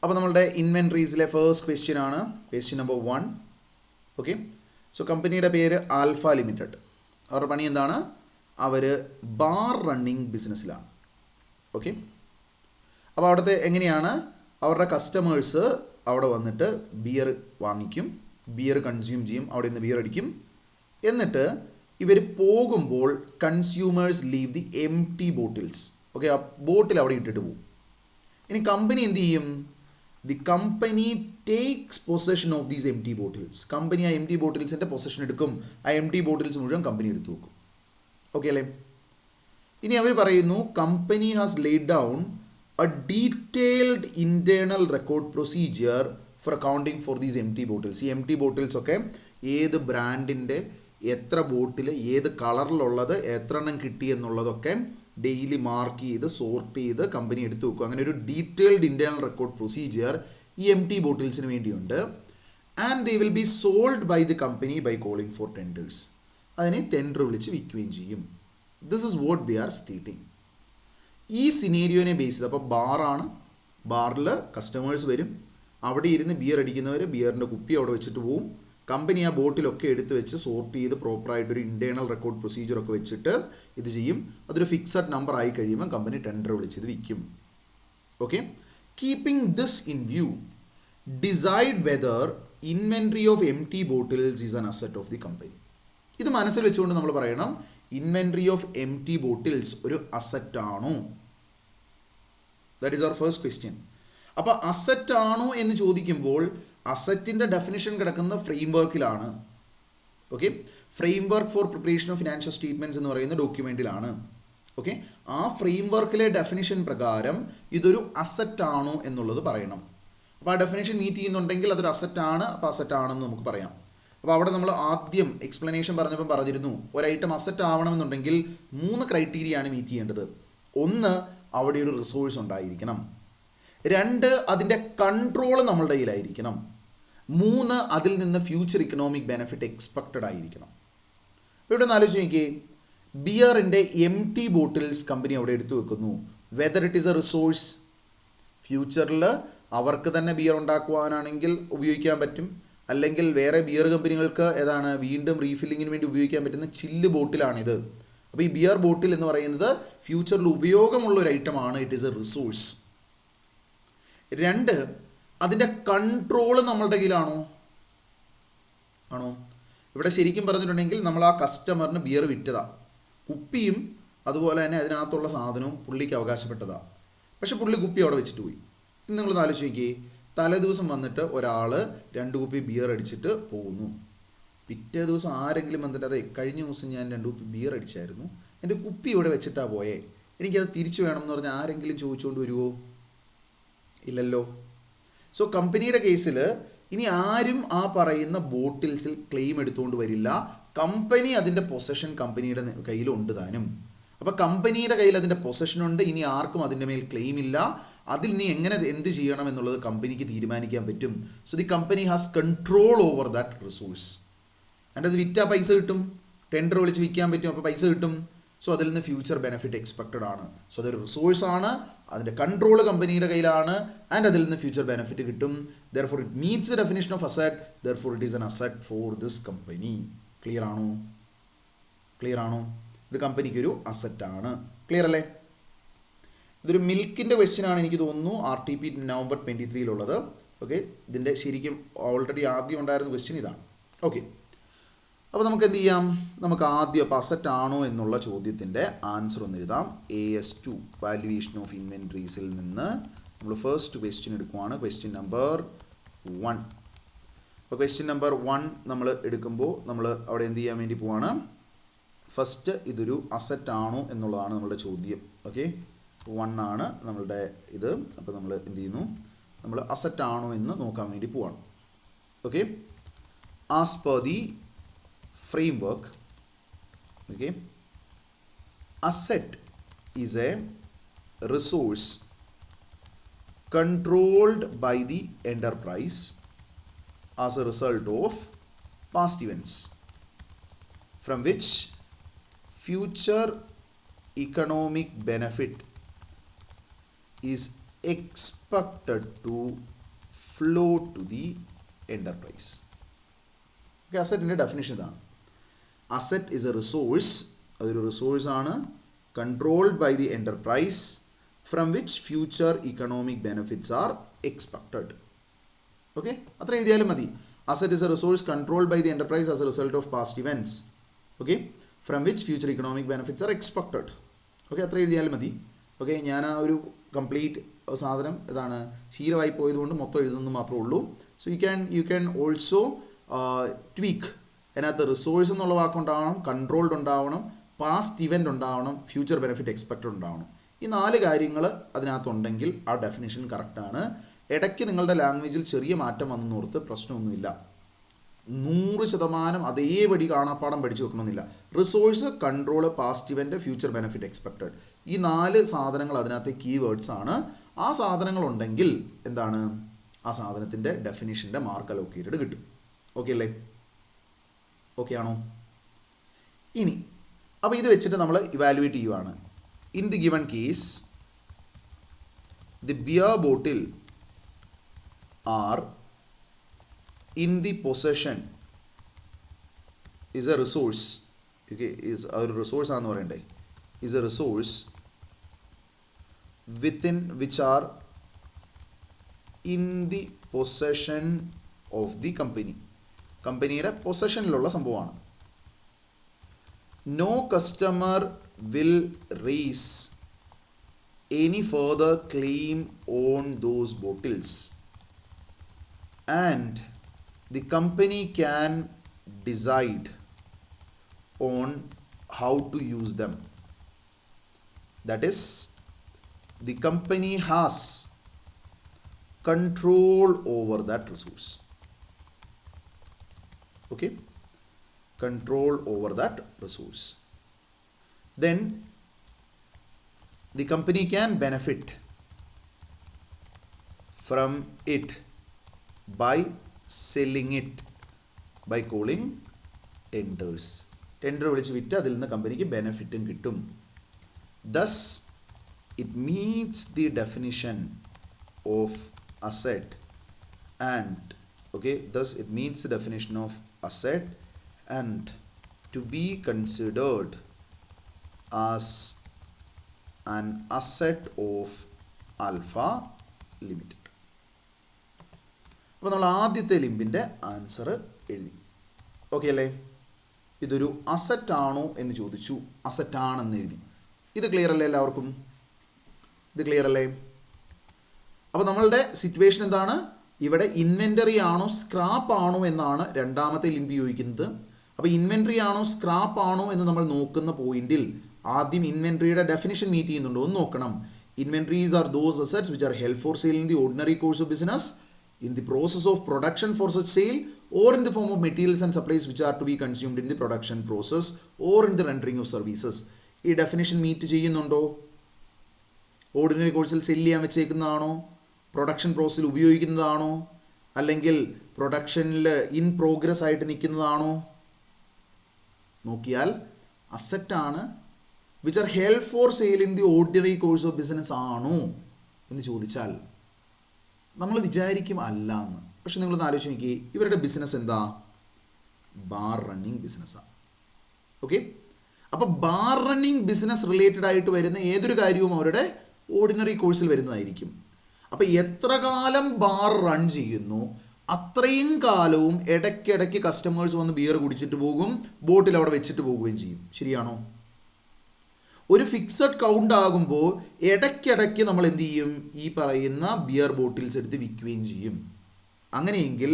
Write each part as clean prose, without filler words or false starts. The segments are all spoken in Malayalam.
അപ്പോൾ നമ്മളുടെ ഇൻവെൻട്രീസിലെ ഫസ്റ്റ് ക്വസ്റ്റ്യൻ ആണ് ക്വസ്റ്റ്യൻ നമ്പർ 1. ഓക്കെ, സോ കമ്പനിയുടെ പേര് ആൽഫ ലിമിറ്റഡ്. അവരുടെ പണി എന്താണ്? അവർ ബാർ റണ്ണിങ് ബിസിനസ്സിലാണ്. ഓക്കെ, അപ്പോൾ അവിടുത്തെ എങ്ങനെയാണ് അവരുടെ കസ്റ്റമേഴ്സ് അവിടെ വന്നിട്ട് ബിയർ വാങ്ങിക്കും, ബിയർ കൺസ്യൂം ചെയ്യും, അവിടെ നിന്ന് ബിയർ അടിക്കും. എന്നിട്ട് ഇവർ പോകുമ്പോൾ consumers leave the empty bottles. Okay, ആ ബോട്ടിൽ അവിടെ ഇട്ടിട്ട് പോകും. ഇനി കമ്പനി എന്ത് ചെയ്യും? The company takes possession of these empty bottles. Company ആ എംപ്റ്റി ബോട്ടിൽസിൻ്റെ പൊസഷൻ എടുക്കും. ആ എംപ്റ്റി ബോട്ടിൽസ് മുഴുവൻ കമ്പനി എടുത്തു വെക്കും. ഓക്കെ അല്ലേ? ഇനി അവർ പറയുന്നു company has laid down A detailed internal record procedure for accounting for these empty bottles. ഈ എംപ്റ്റി ബോട്ടിൽസ് ഒക്കെ ഏത് ബ്രാൻഡിൻ്റെ എത്ര ബോട്ടിൽ ഏത് കളറിലുള്ളത് എത്ര എണ്ണം കിട്ടി എന്നുള്ളതൊക്കെ ഡെയിലി മാർക്ക് ചെയ്ത് സോർട്ട് ചെയ്ത് കമ്പനി എടുത്തു വെക്കും. അങ്ങനെ ഒരു ഡീറ്റെയിൽഡ് ഇൻറ്റേർണൽ റെക്കോർഡ് പ്രൊസീജിയർ ഈ എംപ്റ്റി ബോട്ടിൽസിന് വേണ്ടിയുണ്ട്. And they will be sold by the company by calling for tenders. അതിനെ ടെൻഡർ വിളിച്ച് വിൽക്കുകയും ചെയ്യും. This is what they are stating. ഈ സിനേരിയോനെ ബേസ് ചെയ്ത്, അപ്പോൾ ബാറാണ്, ബാറിൽ കസ്റ്റമേഴ്സ് വരും, അവിടെ ഇരുന്ന് ബിയർ അടിക്കുന്നവർ ബിയറിൻ്റെ കുപ്പി അവിടെ വെച്ചിട്ട് പോവും. കമ്പനി ആ ബോട്ടിലൊക്കെ എടുത്ത് വെച്ച് സോർട്ട് ചെയ്ത് പ്രോപ്പറായിട്ടൊരു ഇൻറ്റേർണൽ റെക്കോർഡ് പ്രൊസീജിയറൊക്കെ വെച്ചിട്ട് ഇത് ചെയ്യും. അതൊരു ഫിക്സഡ് നമ്പർ ആയി കഴിയുമ്പോൾ കമ്പനി ടെൻഡർ വിളിച്ചത് വിൽക്കും. Okay, keeping this in view decide whether inventory of empty bottles is an asset of the company. ഇത് മനസ്സിൽ വെച്ചുകൊണ്ട് നമ്മൾ പറയണം ഇൻവെൻട്രി ഓഫ് എംപ്റ്റി ബോട്ടിൽസ് ഒരു അസറ്റ് ആണോ? That is our first question. അപ്പോൾ അസറ്റ് ആണോ എന്ന് ചോദിക്കുമ്പോൾ അസറ്റിൻ്റെ ഡെഫിനിഷൻ കിടക്കുന്ന ഫ്രെയിംവർക്കിലാണ്. Okay, framework for preparation of financial statements എന്ന് പറയുന്ന ഡോക്യുമെൻറ്റിലാണ്. ഓക്കെ, ആ ഫ്രെയിംവർക്കിലെ ഡെഫിനിഷൻ പ്രകാരം ഇതൊരു അസറ്റ് ആണോ എന്നുള്ളത് പറയണം. അപ്പോൾ ആ ഡെഫിനിഷൻ മീറ്റ് ചെയ്യുന്നുണ്ടെങ്കിൽ അതൊരു അസറ്റ് ആണ്, അപ്പോൾ അസറ്റ് ആണെന്ന് നമുക്ക് പറയാം. അപ്പോൾ അവിടെ നമ്മൾ ആദ്യം എക്സ്പ്ലനേഷൻ പറഞ്ഞപ്പോൾ പറഞ്ഞിരുന്നു ഒരു ഐറ്റം അസറ്റ് ആവണമെന്നുണ്ടെങ്കിൽ 3 ക്രൈറ്റീരിയയാണ് മീറ്റ് ചെയ്യേണ്ടത്. 1, അവിടെ ഒരു റിസോഴ്സ് ഉണ്ടായിരിക്കണം. 2, അതിൻ്റെ കൺട്രോൾ നമ്മളുടെ കയ്യിലായിരിക്കണം. 3, അതിൽ നിന്ന് ഫ്യൂച്ചർ ഇക്കണോമിക് ബെനിഫിറ്റ് എക്സ്പെക്റ്റഡ് ആയിരിക്കണം. അപ്പോൾ ഇവിടെ ഒന്ന് ആലോചിച്ച് നോക്കിയേ, ബിയറിൻ്റെ എംപ്റ്റി ബോട്ടിൽസ് കമ്പനി അവിടെ എടുത്തു വെക്കുന്നു. Whether it is A resource, ഫ്യൂച്ചറിൽ അവർക്ക് തന്നെ ബിയർ ഉണ്ടാക്കുവാനാണെങ്കിൽ ഉപയോഗിക്കാൻ പറ്റും, അല്ലെങ്കിൽ വേറെ ബിയർ കമ്പനികൾക്ക് ഏതാണ് വീണ്ടും റീഫില്ലിങ്ങിന് വേണ്ടി ഉപയോഗിക്കാൻ പറ്റുന്ന ചില്ല് ബോട്ടിലാണിത്. അപ്പോൾ ഈ ബിയർ ബോട്ടിൽ എന്ന് പറയുന്നത് ഫ്യൂച്ചറിൽ ഉപയോഗമുള്ള ഒരു ഐറ്റമാണ്. It is A resource. 2, അതിൻ്റെ കൺട്രോൾ നമ്മളുടെ കയ്യിലാണോ? ആണോ? ഇവിടെ ശരിക്കും പറഞ്ഞിട്ടുണ്ടെങ്കിൽ നമ്മൾ ആ കസ്റ്റമറിന് ബിയർ വിറ്റതാ, കുപ്പിയും അതുപോലെ തന്നെ അതിനകത്തുള്ള സാധനവും പുള്ളിക്ക് അവകാശപ്പെട്ടതാണ്. പക്ഷെ പുള്ളി കുപ്പി അവിടെ വെച്ചിട്ട് പോയി. ഇന്ന് നിങ്ങൾ ആലോചിച്ച് നോക്കിയേ, തലേ ദിവസം വന്നിട്ട് ഒരാൾ 2 കുപ്പി ബിയർ അടിച്ചിട്ട് പോകുന്നു. പിറ്റേ ദിവസം ആരെങ്കിലും വന്നിട്ട് അതെ കഴിഞ്ഞ ദിവസം ഞാൻ 2 കുപ്പി ബിയർ അടിച്ചായിരുന്നു, എൻ്റെ കുപ്പി ഇവിടെ വെച്ചിട്ടാണ് പോയേ, എനിക്കത് തിരിച്ചു വേണം എന്ന് പറഞ്ഞാൽ ആരെങ്കിലും ചോദിച്ചുകൊണ്ട് വരുമോ? ഇല്ലല്ലോ. സോ കമ്പനിയുടെ കേസിൽ ഇനി ആരും ആ പറയുന്ന ബോട്ടിൽസിൽ ക്ലെയിം എടുത്തുകൊണ്ട് വരില്ല. കമ്പനി അതിൻ്റെ പൊസഷൻ കമ്പനിയുടെ കയ്യിലുണ്ട് താനും. അപ്പോൾ കമ്പനിയുടെ കയ്യിൽ അതിൻ്റെ പൊസഷനുണ്ട്, ഇനി ആർക്കും അതിൻ്റെ മേൽ ക്ലെയിം ഇല്ല. അതിൽ നീ എങ്ങനെ എന്ത് ചെയ്യണം എന്നുള്ളത് കമ്പനിക്ക് തീരുമാനിക്കാൻ പറ്റും. So the company has control over that resource. അതിൻ്റെ അത് വിറ്റാൽ പൈസ കിട്ടും, ടെൻഡർ വിളിച്ച് വിൽക്കാൻ പറ്റും, അപ്പോൾ പൈസ കിട്ടും. സോ അതിൽ നിന്ന് ഫ്യൂച്ചർ ബെനിഫിറ്റ് എക്സ്പെക്റ്റഡ് ആണ്. സോ അതൊരു റിസോഴ്സ് ആണ്, അതിൻ്റെ കൺട്രോൾ കമ്പനിയുടെ കയ്യിലാണ്, ആൻഡ് അതിൽ നിന്ന് ഫ്യൂച്ചർ ബെനിഫിറ്റ് കിട്ടും. Therefore it meats the definition of asset, therefore it is N asset for this company. Clear ആണോ? ക്ലിയർ ആണോ? ഇത് കമ്പനിക്ക് ഒരു അസറ്റാണ്. ക്ലിയർ അല്ലേ? ഇതൊരു മിൽക്കിൻ്റെ ക്വസ്റ്റ്യൻ ആണ് എനിക്ക് തോന്നുന്നു, RTP November 23 ഓക്കെ, ഇതിൻ്റെ ശരിക്കും ഓൾറെഡി ആദ്യം ഉണ്ടായിരുന്ന ക്വസ്റ്റ്യൻ ഇതാണ്. ഓക്കെ, അപ്പോൾ നമുക്ക് എന്ത് ചെയ്യാം, നമുക്ക് ആദ്യം അപ്പോൾ അസറ്റ് ആണോ എന്നുള്ള ചോദ്യത്തിൻ്റെ ആൻസർ ഒന്ന് എഴുതാം. AS2 വാല്യുവേഷൻ ഓഫ് ഇൻവെൻട്രീസിൽ നിന്ന് നമ്മൾ ഫസ്റ്റ് ക്വസ്റ്റ്യൻ എടുക്കുവാണ്. Question number 1. അപ്പോൾ ക്വസ്റ്റ്യൻ നമ്പർ 1 നമ്മൾ എടുക്കുമ്പോൾ നമ്മൾ അവിടെ എന്ത് ചെയ്യാൻ വേണ്ടി പോവാണ്? ഫസ്റ്റ് ഇതൊരു അസറ്റ് ആണോ എന്നുള്ളതാണ് നമ്മളുടെ ചോദ്യം. ഓക്കെ, 1 ആണ് നമ്മളുടെ ഇത്. അപ്പോൾ നമ്മൾ എന്ത് ചെയ്യുന്നു, നമ്മൾ അസറ്റ് ആണോ എന്ന് നോക്കാൻ വേണ്ടി പോവാണ്. Okay, as per the framework, okay, asset is a resource controlled by the enterprise as a result of past events from which future economic benefit is expected to flow to the enterprise. Okay, അസറ്റിൻ്റെ ഡെഫിനിഷൻ ഇതാണ്. അസറ്റ് ഇസ് എ റിസോഴ്സ്, അതൊരു റിസോഴ്സ് ആണ്, controlled by the enterprise from which future economic benefits are expected. Okay, അത്ര എഴുതിയാലും മതി. Asset is a resource controlled by the enterprise as a result of past events, okay, from which future economic benefits are expected. Okay, അത്ര എഴുതിയാലും മതി. ഓക്കെ, ഞാൻ ആ ഒരു കംപ്ലീറ്റ് സാധനം ഇതാണ് ശീലമായി പോയതുകൊണ്ട് മൊത്തം എഴുതുന്നത് മാത്രമേ ഉള്ളൂ. So you can also tweak. അതിനകത്ത് റിസോഴ്സ് എന്നുള്ള വാക്കുണ്ടാവണം, കൺട്രോൾഡ് ഉണ്ടാവണം, പാസ്റ്റ് ഇവൻ്റ് ഉണ്ടാവണം, ഫ്യൂച്ചർ ബെനിഫിറ്റ് എക്സ്പെക്റ്റഡ് ഉണ്ടാവണം. ഈ 4 കാര്യങ്ങൾ അതിനകത്തുണ്ടെങ്കിൽ ആ ഡെഫിനിഷൻ കറക്റ്റാണ്. ഇടയ്ക്ക് നിങ്ങളുടെ ലാംഗ്വേജിൽ ചെറിയ മാറ്റം വന്നോർത്ത് പ്രശ്നമൊന്നുമില്ല. 100% അതേപടി കാണാപ്പാടം പഠിച്ചു വെക്കണമെന്നില്ല. Resource, control, past event, future benefit expected, ഈ 4 സാധനങ്ങൾ അതിനകത്തെ കീവേഡ്സ് ആണ്. ആ സാധനങ്ങളുണ്ടെങ്കിൽ എന്താണ്, ആ സാധനത്തിൻ്റെ ഡെഫിനിഷൻ്റെ മാർക്ക് അലോക്കേറ്റഡ് കിട്ടും. ഓക്കെ അല്ലേ? ഓക്കെ ആണോ? ഇനി അപ്പോൾ ഇത് വെച്ചിട്ട് നമ്മൾ ഇവാലുവേറ്റ് ചെയ്യുവാണ്. In the given case the beer bottle are in the possession is a resource. Okay, is a resource ആണെന്ന് പറയണ്ടേ, is a resource within which are in the possession of the company. കമ്പനിയുടെ പൊസഷനിലുള്ള സംഭവമാണ്. No customer will raise any further claim on those bottles and the company can decide on how to use them. That is, the company has control over that resource. Okay, control over that resource. Then the company can benefit from it by selling it by calling tenders. Tender വിളിച്ച് വിറ്റ് അതിൽ നിന്ന് കമ്പനിക്ക് ബെനിഫിറ്റും കിട്ടും. Thus it meets the definition of asset and thus it meets the definition of asset and to be considered as an asset of Alpha Limited. അപ്പോൾ നമ്മൾ ആദ്യത്തെ ലിമ്പിൻ്റെ ആൻസർ എഴുതി. ഓക്കെ അല്ലേ? ഇതൊരു അസറ്റാണോ എന്ന് ചോദിച്ചു, അസറ്റാണെന്ന് എഴുതി. ഇത് ക്ലിയർ അല്ലേ എല്ലാവർക്കും? ഇത് ക്ലിയർ അല്ലേ? അപ്പോൾ നമ്മളുടെ സിറ്റുവേഷൻ എന്താണ്? ഇവിടെ ഇൻവെൻ്ററി ആണോ സ്ക്രാപ്പ് ആണോ എന്നാണ് രണ്ടാമത്തെ ലിമ്പ് ചോദിക്കുന്നത്. അപ്പോൾ ഇൻവെൻ്ററി ആണോ സ്ക്രാപ്പ് ആണോ എന്ന് നമ്മൾ നോക്കുന്ന പോയിന്റിൽ ആദ്യം ഇൻവെൻ്ററിയുടെ ഡെഫിനിഷൻ മീറ്റ് ചെയ്യുന്നുണ്ടോ എന്ന് നോക്കണം. Inventories are those assets which are held for sale in the ordinary course of business, in the process of production for such sale, or in the form of materials and supplies which are to be consumed in the production process or in the rendering of services. ഈ ഡെഫിനിഷൻ മീറ്റ് ചെയ്യുന്നുണ്ടോ? ഓർഡിനറി കോഴ്സിൽ സെല്ല് ചെയ്യാൻ വെച്ചേക്കുന്നതാണോ, പ്രൊഡക്ഷൻ പ്രോസസ്സിൽ ഉപയോഗിക്കുന്നതാണോ, അല്ലെങ്കിൽ പ്രൊഡക്ഷനിൽ ഇൻ പ്രോഗ്രസ് ആയിട്ട് നിൽക്കുന്നതാണോ? നോക്കിയാൽ അസറ്റാണ്. Which are held for sale in the ordinary course of business ആണോ എന്ന് ചോദിച്ചാൽ നമ്മൾ വിചാരിക്കും അല്ല എന്ന്. പക്ഷെ നിങ്ങളൊന്ന് ആലോചിച്ച് നോക്കി, ഇവരുടെ ബിസിനസ് എന്താ? ബാർ റണ്ണിങ് ബിസിനസ്സാണ്. ഓക്കെ, അപ്പോൾ ബാർ റണ്ണിങ് ബിസിനസ് റിലേറ്റഡ് ആയിട്ട് വരുന്ന ഏതൊരു കാര്യവും അവരുടെ ഓർഡിനറി കോഴ്സിൽ വരുന്നതായിരിക്കും. അപ്പോൾ എത്ര കാലം ബാർ റൺ ചെയ്യുന്നു അത്രയും കാലവും ഇടയ്ക്കിടയ്ക്ക് കസ്റ്റമേഴ്സ് വന്ന് ബിയർ കുടിച്ചിട്ട് പോകും, ബോട്ടിൽ അവിടെ വെച്ചിട്ട് പോകുകയും ചെയ്യും. ശരിയാണോ? ഒരു ഫിക്സഡ് കൗണ്ട് ആകുമ്പോൾ ഇടയ്ക്കിടയ്ക്ക് നമ്മൾ എന്ത് ചെയ്യും? ഈ പറയുന്ന ബിയർ ബോട്ടിൽസ് എടുത്ത് വിൽക്കുകയും ചെയ്യും. അങ്ങനെയെങ്കിൽ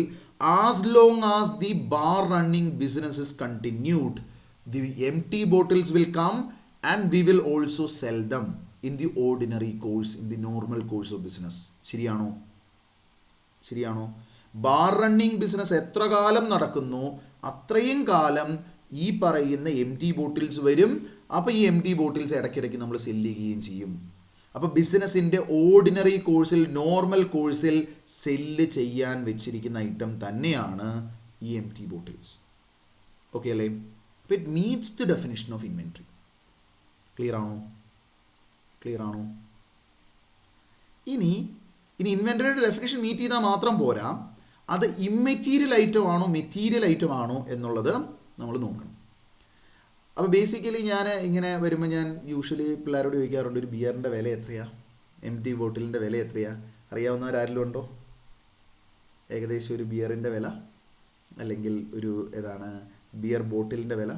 as long as the bar running business is continued, the empty bottles will come and we will also sell them in the ordinary course, in the normal course of business. ശരിയാണോ? ശരിയാണോ? ബാർ റണ്ണിങ് ബിസിനസ് എത്ര കാലം നടക്കുന്നു അത്രയും കാലം ഈ പറയുന്ന empty ബോട്ടിൽസ് വരും. അപ്പോൾ ഈ empty ബോട്ടിൽസ് ഇടയ്ക്കിടയ്ക്ക് നമ്മൾ സെല്ല് ചെയ്യുകയും ചെയ്യും. അപ്പോൾ ബിസിനസ്സിൻ്റെ ഓർഡിനറി കോഴ്സിൽ, നോർമൽ കോഴ്സിൽ സെല്ല് ചെയ്യാൻ വെച്ചിരിക്കുന്ന ഐറ്റം തന്നെയാണ് ഈ empty ബോട്ടിൽസ്. ഓക്കെ അല്ലേ? അപ്പോൾ it meats the definition of inventory. Clear ആണോ? ക്ലിയർ ആണോ? ഇനി ഇൻവെൻ്ററിയുടെ ഡെഫിനിഷൻ മീറ്റ് ചെയ്താൽ മാത്രം പോരാ, അത് ഇമ്മെറ്റീരിയൽ ഐറ്റം ആണോ മെറ്റീരിയൽ ഐറ്റം ആണോ എന്നുള്ളത് നമ്മൾ നോക്കണം. അപ്പോൾ ബേസിക്കലി ഞാൻ ഇങ്ങനെ വരുമ്പോൾ ഞാൻ യൂഷ്വലി പിള്ളേരോട് ചോദിക്കാറുണ്ട്, ഒരു ബിയറിൻ്റെ വില എത്രയാണ്, എം ടി ബോട്ടിലിൻ്റെ വില എത്രയാണ്, അറിയാവുന്നവരാരെങ്കിലും ഉണ്ടോ? ഏകദേശം ഒരു ബിയറിൻ്റെ വില അല്ലെങ്കിൽ ഒരു ബിയർ ബോട്ടിലിൻ്റെ വില.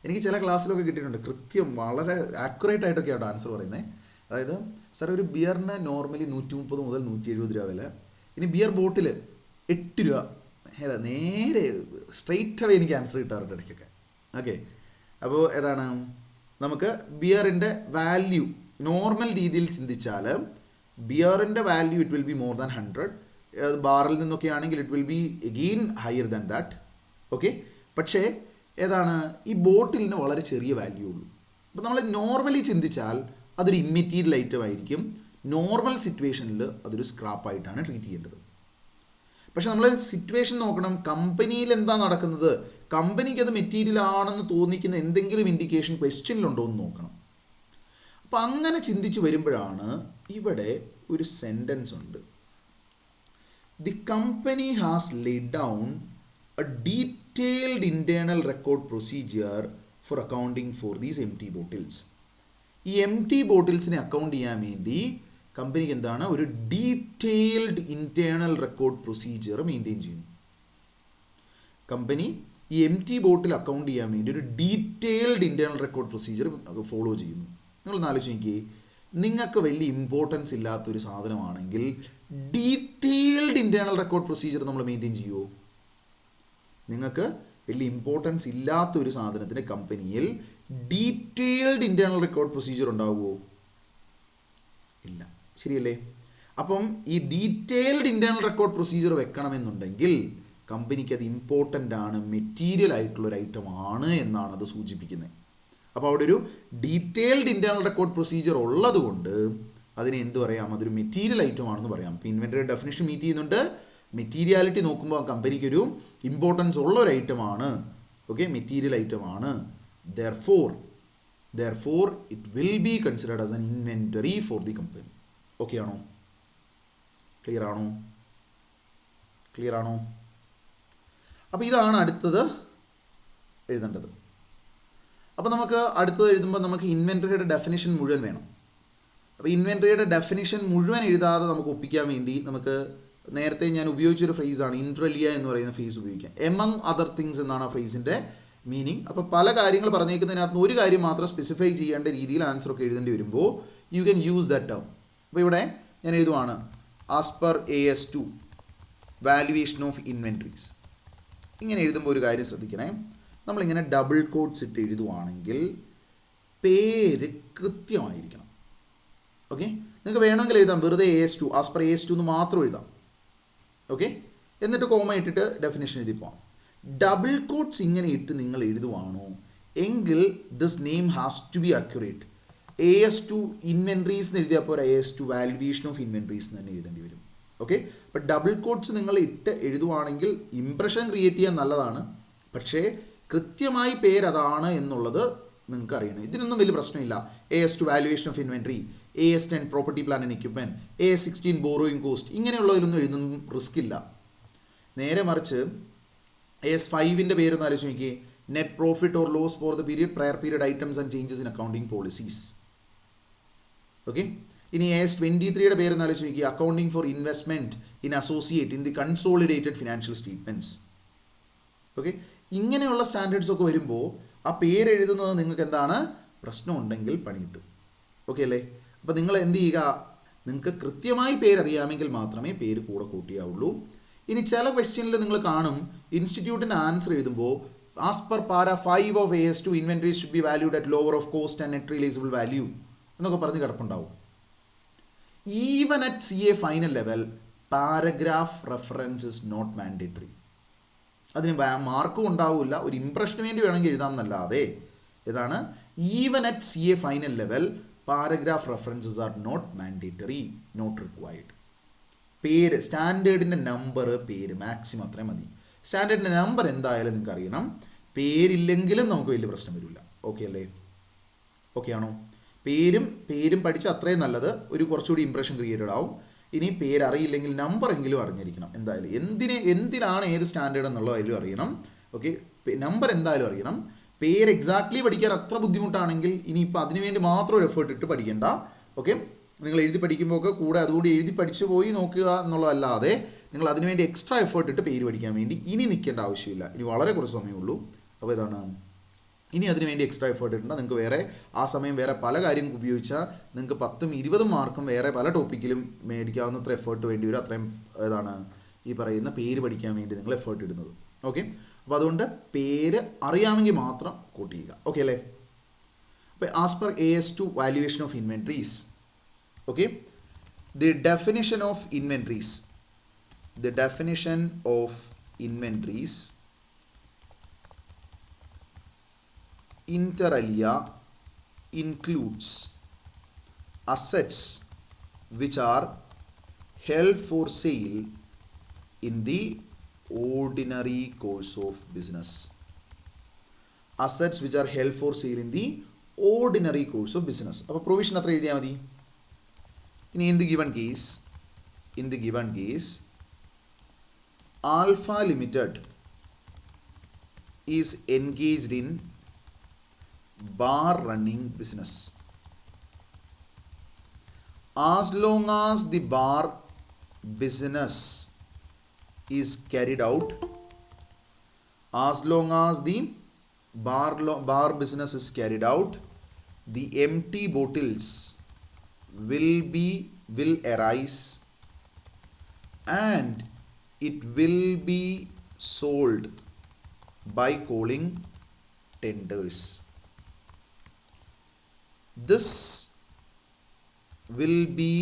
എനിക്ക് ചില ക്ലാസ്സിലൊക്കെ കിട്ടിയിട്ടുണ്ട്, കൃത്യം വളരെ ആക്യുറേറ്റ് ആയിട്ടൊക്കെയാണ് ആൻസർ പറയുന്നത്. അതായത് സാർ ഒരു ബിയറിന് നോർമലി 130 മുതൽ 170 രൂപ വില, ഇനി ബിയർ ബോട്ടിൽ 8 രൂപ. നേരെ സ്ട്രെയിറ്റ് അവേ എനിക്ക് ആൻസർ കിട്ടാറുണ്ട് ഇടയ്ക്കൊക്കെ. ഓക്കെ, അപ്പോൾ നമുക്ക് ബിയറിൻ്റെ വാല്യൂ നോർമൽ രീതിയിൽ ചിന്തിച്ചാൽ ബിയറിൻ്റെ value it will be more than 100. ബാറിൽ നിന്നൊക്കെ ആണെങ്കിൽ it will be again higher than that. Okay, പക്ഷേ ഈ ബോട്ടിലിന് വളരെ ചെറിയ വാല്യൂ ഉള്ളൂ. അപ്പോൾ നമ്മൾ നോർമലി ചിന്തിച്ചാൽ അതൊരു ഇമ്മെറ്റീരിയൽ ഐറ്റം ആയിരിക്കും. നോർമൽ സിറ്റുവേഷനിൽ അതൊരു സ്ക്രാപ്പായിട്ടാണ് ട്രീറ്റ് ചെയ്യേണ്ടത്. പക്ഷെ നമ്മൾ സിറ്റുവേഷൻ നോക്കണം, കമ്പനിയിൽ എന്താ നടക്കുന്നത്, കമ്പനിക്ക് അത് മെറ്റീരിയൽ ആണെന്ന് തോന്നിക്കുന്ന എന്തെങ്കിലും ഇൻഡിക്കേഷൻ ക്വസ്റ്റ്യനിലുണ്ടോ എന്ന് നോക്കണം. അപ്പം അങ്ങനെ ചിന്തിച്ച് വരുമ്പോഴാണ് ഇവിടെ ഒരു സെൻറ്റൻസ് ഉണ്ട്. The company has laid down A detailed internal record procedure for accounting for these M T bottles. ഈ എം ടി ബോട്ടിൽസിനെ അക്കൗണ്ട് ചെയ്യാൻ വേണ്ടി കമ്പനിക്ക് ഒരു detailed internal record procedure maintain ചെയ്യുന്നു. കമ്പനി ഈ എം ടി ബോട്ടിൽ അക്കൗണ്ട് ചെയ്യാൻ വേണ്ടി ഒരു detailed internal record procedure follow ചെയ്യുന്നു. നിങ്ങളൊന്ന് ആലോചിച്ച് നോക്കിയേ, നിങ്ങൾക്ക് വലിയ ഇമ്പോർട്ടൻസ് ഇല്ലാത്തൊരു സാധനമാണെങ്കിൽ ഡീറ്റെയിൽഡ് ഇൻറ്റേർണൽ റെക്കോർഡ് പ്രൊസീജിയർ നമ്മൾ മെയിൻറ്റെയിൻ ചെയ്യുമോ? നിങ്ങൾക്ക് വലിയ ഇമ്പോർട്ടൻസ് ഇല്ലാത്തൊരു സാധനത്തിന് കമ്പനിയിൽ ഡീറ്റെയിൽഡ് ഇൻറ്റേർണൽ റെക്കോർഡ് പ്രൊസീജിയർ ഉണ്ടാവുമോ? ഇല്ല, ശരിയല്ലേ? അപ്പം ഈ ഡീറ്റെയിൽഡ് ഇൻറ്റേർണൽ റെക്കോർഡ് പ്രൊസീജിയർ വെക്കണമെന്നുണ്ടെങ്കിൽ കമ്പനിക്ക് അത് ഇമ്പോർട്ടൻ്റ് ആണ്, മെറ്റീരിയൽ ആയിട്ടുള്ളൊരു ഐറ്റം ആണ് എന്നാണ് അത് സൂചിപ്പിക്കുന്നത്. അപ്പോൾ അവിടെ ഒരു ഡീറ്റെയിൽഡ് ഇൻറ്റേർണൽ റെക്കോർഡ് പ്രൊസീജിയർ ഉള്ളത് കൊണ്ട് അതിനെ എന്ത് പറയാം, അതൊരു മെറ്റീരിയൽ ഐറ്റം ആണെന്ന് പറയാം. ഇപ്പോൾ ഇൻവെൻ്ററി ഡെഫിനിഷൻ മീറ്റ് ചെയ്യുന്നുണ്ട്. മെറ്റീരിയാലിറ്റി നോക്കുമ്പോൾ കമ്പനിക്കൊരു ഇമ്പോർട്ടൻസ് ഉള്ള ഒരു ഐറ്റമാണ്. ഓക്കെ, മെറ്റീരിയൽ ഐറ്റമാണ്. Therefore it will be considered as an inventory for the company. Okay ആണോ? ക്ലിയർ ആണോ? അപ്പോൾ ഇതാണ് അടുത്തത് എഴുതേണ്ടത്. അപ്പോൾ നമുക്ക് അടുത്തത് എഴുതുമ്പോൾ നമുക്ക് ഇൻവെൻ്ററിയുടെ ഡെഫിനിഷൻ മുഴുവൻ വേണം. അപ്പോൾ ഇൻവെൻ്ററിയുടെ ഡെഫിനിഷൻ മുഴുവൻ എഴുതാതെ നമുക്ക് ഒപ്പിക്കാൻ വേണ്ടി നമുക്ക് നേരത്തെ ഞാൻ ഉപയോഗിച്ചൊരു ഫ്രേസാണ് ഇൻട്രലിയ എന്ന് പറയുന്ന ഫ്രേസ് ഉപയോഗിക്കാം. എമംഗ് അതർ തിങ്സ് എന്നാണ് ആ ഫ്രേസിൻ്റെ മീനിങ്. അപ്പോൾ പല കാര്യങ്ങൾ പറഞ്ഞേക്കുന്നതിനകത്ത് ഒരു കാര്യം മാത്രം സ്പെസിഫൈ ചെയ്യേണ്ട രീതിയിൽ ആൻസറൊക്കെ എഴുതേണ്ടി വരുമ്പോൾ you can use that term. അപ്പോൾ ഇവിടെ ഞാൻ എഴുതുവാണ് as per AS2 valuation of inventories. ഇങ്ങനെ എഴുതുമ്പോൾ ഒരു കാര്യം ശ്രദ്ധിക്കണേ, നമ്മളിങ്ങനെ ഡബിൾ കോട്ട്സ് ഇട്ട് എഴുതുവാണെങ്കിൽ പേര് കൃത്യമായിരിക്കണം. ഓക്കെ, നിങ്ങൾക്ക് വേണമെങ്കിൽ എഴുതാം വെറുതെ AS2 ആസ് പെർ AS2 എന്ന് മാത്രം എഴുതാം. ഓക്കെ, എന്നിട്ട് കോമ ഇട്ടിട്ട് ഡെഫിനേഷൻ എഴുതി പോകാം. ഡബിൾ കോട്ട്സ് ഇങ്ങനെ ഇട്ട് നിങ്ങൾ എഴുതുവാണോ എങ്കിൽ this name has to be accurate. AS2 inventories എന്ന് എഴുതിയാൽ പോരാ, AS2 വാല്യുവേഷൻ ഓഫ് ഇൻവെൻട്രീസ് എന്ന് തന്നെ എഴുതേണ്ടി വരും. ഓക്കെ, അപ്പോൾ ഡബിൾ കോട്ട്സ് നിങ്ങൾ ഇട്ട് എഴുതുവാണെങ്കിൽ ഇംപ്രഷൻ ക്രിയേറ്റ് ചെയ്യാൻ നല്ലതാണ്, പക്ഷേ കൃത്യമായി പേരതാണ് എന്നുള്ളത് നിങ്ങൾക്ക് അറിയണം. ഇതിനൊന്നും വലിയ പ്രശ്നമില്ല. AS2 valuation of inventory, AS10 property plan and equipment, AS16 borrowing cost, ഇങ്ങനെയുള്ളതിലൊന്നും എഴുതുന്ന റിസ്ക് ഇല്ല. നേരെ മറിച്ച് AS5ൻ്റെ പേരൊന്ന് ആലോചിച്ച് നോക്കിയേ, net profit or loss for the period, prior period items and changes in accounting policies. Okay, ഇനി AS23യുടെ പേരൊന്ന് ആലോചിച്ച് നോക്കിയേ, accounting for investment in associate in the consolidated financial statements. Okay, ഇങ്ങനെയുള്ള സ്റ്റാൻഡേർഡ്സ് ഒക്കെ വരുമ്പോൾ ആ പേര് എഴുതുന്നത് നിങ്ങൾക്ക് എന്താണ് പ്രശ്നമുണ്ടെങ്കിൽ പണി കിട്ടും. ഓക്കെ അല്ലേ? അപ്പോൾ നിങ്ങൾ എന്ത് ചെയ്യുക, നിങ്ങൾക്ക് കൃത്യമായി പേരറിയാമെങ്കിൽ മാത്രമേ പേര് കൂടെ കൂട്ടിയാവുള്ളൂ. ഇനി ചില ക്വസ്റ്റ്യനിൽ നിങ്ങൾ കാണും ഇൻസ്റ്റിറ്റ്യൂട്ടിൻ്റെ ആൻസർ എഴുതുമ്പോൾ as per para 5 of AS2 inventories should be valued at lower of cost and net realisable value എന്നൊക്കെ പറഞ്ഞ് കിടപ്പുണ്ടാവും. Even at CA final level paragraph reference is not mandatory. അതിന് മാർക്കും ഉണ്ടാവില്ല, ഒരു ഇംപ്രഷന് വേണ്ടി വേണമെങ്കിൽ എഴുതാമെന്നല്ലാതെ ഇതാണ് even at CA final level paragraph references are not mandatory, not required. പേര് സ്റ്റാൻഡേർഡിൻ്റെ നമ്പർ, പേര് മാക്സിമം അത്രയും മതി. സ്റ്റാൻഡേർഡിൻ്റെ നമ്പർ എന്തായാലും നിങ്ങൾക്ക് അറിയണം, പേരില്ലെങ്കിലും നമുക്ക് വലിയ പ്രശ്നം വരില്ല. ഓക്കെ അല്ലേ? ഓക്കെ ആണോ? പേരും പഠിച്ച് അത്രയും നല്ലത്, ഒരു കുറച്ചുകൂടി ഇംപ്രഷൻ ക്രിയേറ്റഡ് ആവും. ഇനി പേര് അറിയില്ലെങ്കിൽ നമ്പർ എങ്കിലും അറിഞ്ഞിരിക്കണം എന്തായാലും. എന്തിനാണ് ഏത് സ്റ്റാൻഡേർഡ് എന്നുള്ളതായാലും അറിയണം. ഓക്കെ, നമ്പർ എന്തായാലും അറിയണം. പേര് എക്സാക്ട്ലി പഠിക്കാൻ അത്ര ബുദ്ധിമുട്ടാണെങ്കിൽ ഇനിയിപ്പോൾ അതിനുവേണ്ടി മാത്രം ഒരു എഫേർട്ട് ഇട്ട് പഠിക്കേണ്ട. ഓക്കെ, നിങ്ങൾ എഴുതി പഠിക്കുമ്പോൾ ഒക്കെ കൂടെ അതുകൊണ്ട് എഴുതി പഠിച്ചു പോയി നോക്കുക എന്നുള്ളതല്ലാതെ നിങ്ങൾ അതിനുവേണ്ടി എക്സ്ട്രാ എഫേർട്ട് ഇട്ട് പേര് പഠിക്കാൻ വേണ്ടി ഇനി നിൽക്കേണ്ട ആവശ്യമില്ല. ഇനി വളരെ കുറച്ച് സമയമുള്ളൂ. അപ്പോൾ ഇതാണ്, ഇനി അതിന് വേണ്ടി എക്സ്ട്രാ എഫേർട്ട് ഇട്ടുണ്ട്. നിങ്ങൾക്ക് വേറെ ആ സമയം വേറെ പല കാര്യം ഉപയോഗിച്ചാൽ നിങ്ങൾക്ക് 10ഉം 20ഉം മാർക്കും വേറെ പല ടോപ്പിക്കിലും മേടിക്കാവുന്നത്ര എഫേർട്ട് വേണ്ടി വരും. അത്രയും ഈ പറയുന്ന പേര് പഠിക്കാൻ വേണ്ടി നിങ്ങൾ എഫേർട്ട് ഇടുന്നത്. ഓക്കെ, അപ്പോൾ അതുകൊണ്ട് പേര് അറിയാമെങ്കിൽ മാത്രം കോട്ട് ചെയ്യുക. ഓക്കെ അല്ലേ? അപ്പോൾ as per AS2 valuation of inventories. Okay, the definition of inventories inter alia includes assets which are held for sale in the ordinary course of business. Assets which are held for sale in the ordinary course of business. അപ്പോൾ പ്രൊവിഷൻ അത്ര എഴുതിയാൽ മതി. ഇനി in the given case Alpha Limited is engaged in bar running business. As long as the bar business is carried out, the empty bottles will arise and it will be sold by calling tenders. This will be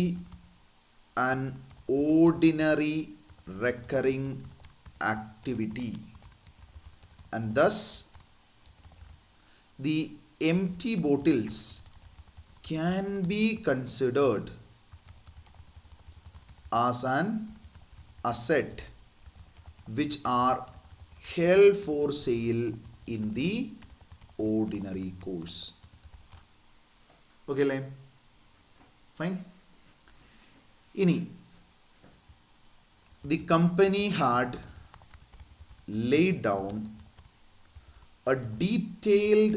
an ordinary recurring activity, and thus the empty bottles can be considered as an asset which are held for sale in the ordinary course. Okay അല്ലേ? ഫൈൻ. ഇനി the company had laid down a detailed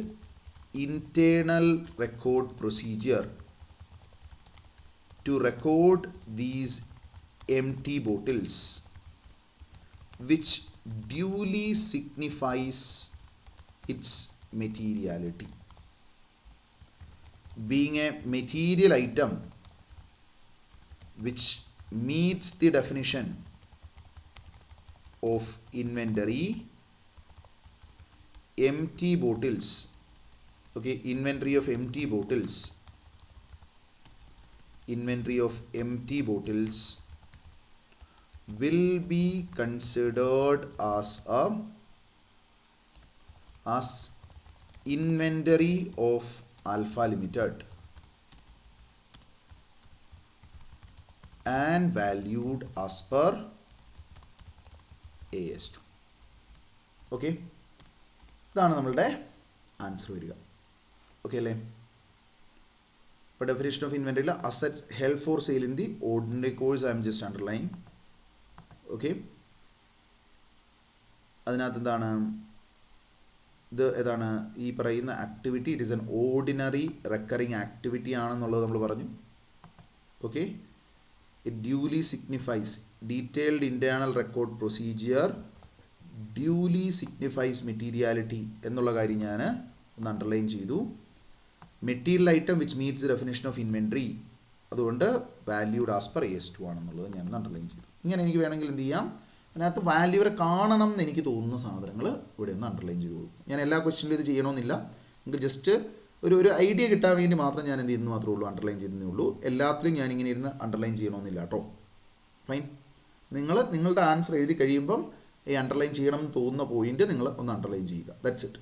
internal record procedure to record these empty bottles, which duly signifies its materiality. Being a material item which meets the definition of inventory, empty bottles, okay, inventory of empty bottles will be considered as inventory of Alpha Limited and valued as per AS2. Okay, ഇതാണ് നമ്മളുടെ ആൻസർ വരിക. ഓക്കെ അല്ലേ? ഇപ്പോൾ ഡെഫിനേഷൻ ഓഫ് ഇൻവെൻറ്ററിയിൽ assets held for sale in the ordinary course I am just underline. Okay, അതിനകത്ത് എന്താണ് ഇത് ഏതാണ് ഈ പറയുന്ന activity? It is an ordinary recurring activity ആണെന്നുള്ളത് നമ്മൾ പറഞ്ഞു. Okay, it duly signifies detailed internal record procedure duly signifies materiality എന്നുള്ള കാര്യം ഞാൻ ഒന്ന് അണ്ടർലൈൻ ചെയ്തു. Material item which meets the definition of inventory, അതുകൊണ്ട് വാല്യൂഡ് ആസ് പെർ AS2 ആണെന്നുള്ളത് ഞാൻ അണ്ടർലൈൻ ചെയ്തു. ഇങ്ങനെ എനിക്ക് വേണമെങ്കിൽ എന്ത് ചെയ്യാം, അതിനകത്ത് വാല്യൂ വരെ കാണണം എന്ന് എനിക്ക് തോന്നുന്ന സാധനങ്ങൾ ഇവിടെ ഒന്ന് അണ്ടർലൈൻ ചെയ്ത് കൊടുക്കും. ഞാൻ എല്ലാ ക്വസ്റ്റ്യനിലും ഇത് ചെയ്യണമെന്നില്ല. നിങ്ങൾക്ക് ജസ്റ്റ് ഒരു ഐഡിയ കിട്ടാൻ വേണ്ടി മാത്രം ഞാൻ എന്ത് ചെയ്യുന്നു മാത്രമേ ഉള്ളൂ, അണ്ടർലൈൻ ചെയ്യുന്നേ ഉള്ളൂ. എല്ലാത്തിലും ഞാനിങ്ങനെ ഇരുന്ന് അണ്ടർലൈൻ ചെയ്യണമെന്നില്ല കേട്ടോ. ഫൈൻ. നിങ്ങളുടെ ആൻസർ എഴുതി കഴിയുമ്പം ഈ അണ്ടർലൈൻ ചെയ്യണം എന്ന് തോന്നുന്ന പോയിന്റ് നിങ്ങൾ ഒന്ന് അണ്ടർലൈൻ ചെയ്യുക. That's it.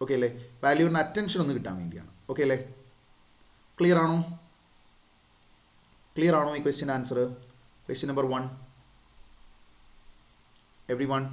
ഓക്കെ അല്ലേ? വാല്യൂവിൻ്റെ അറ്റൻഷൻ ഒന്ന് കിട്ടാൻ വേണ്ടിയാണ്. ഓക്കെ അല്ലേ? ക്ലിയർ ആണോ ഈ question answer? Question number 1. Everyone.